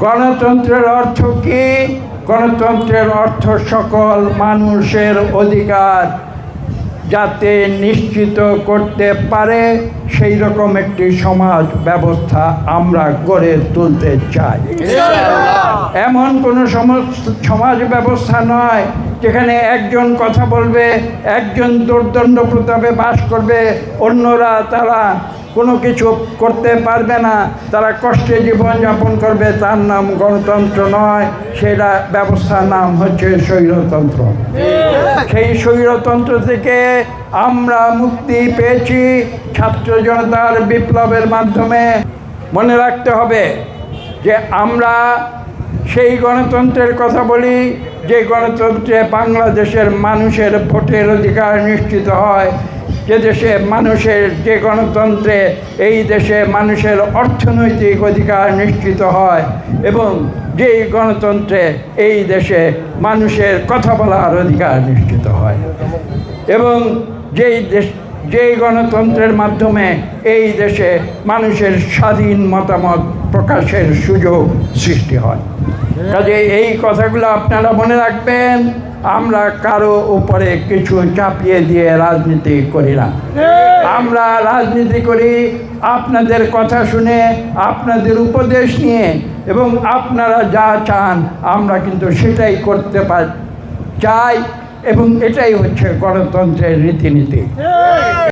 গণতন্ত্রের অর্থ কি? গণতন্ত্রের অর্থ সকল মানুষের অধিকার যাতে নিশ্চিত করতে পারে সেই রকম একটি সমাজ ব্যবস্থা আমরা গড়ে তুলতে চাই। এমন কোনো সমাজ ব্যবস্থা নয় যেখানে একজন কথা বলবে, একজন দুর্দণ্ড প্রতাপে বাস করবে, অন্যরা তারা কোনো কিছু করতে পারবে না, তারা কষ্টে জীবনযাপন করবে। তার নাম গণতন্ত্র নয়, সেটা ব্যবস্থার নাম হচ্ছে স্বৈরতন্ত্র। সেই স্বৈরতন্ত্র থেকে আমরা মুক্তি পেয়েছি ছাত্র জনতার বিপ্লবের মাধ্যমে। মনে রাখতে হবে যে আমরা সেই গণতন্ত্রের কথা বলি যে গণতন্ত্রে বাংলাদেশের মানুষের ভোটের অধিকার নিশ্চিত হয়, যে দেশে মানুষের, যে গণতন্ত্রে এই দেশে মানুষের অর্থনৈতিক অধিকার নিশ্চিত হয় এবং যেই গণতন্ত্রে এই দেশে মানুষের কথা বলার অধিকার নিশ্চিত হয় এবং যেই গণতন্ত্রের মাধ্যমে এই দেশে মানুষের স্বাধীন মতামত প্রকাশের সুযোগ সৃষ্টি হয়। কাজে এই কথাগুলো আপনারা মনে রাখবেন। আমরা কারো উপরে কিছু চাপিয়ে দিয়ে রাজনীতি করি না। আমরা রাজনীতি করি আপনাদের কথা শুনে, আপনাদের উপদেশ নিয়ে, এবং আপনারা যা চান আমরা কিন্তু সেটাই করতে চাই, এবং এটাই হচ্ছে গণতন্ত্রের রীতিনীতি।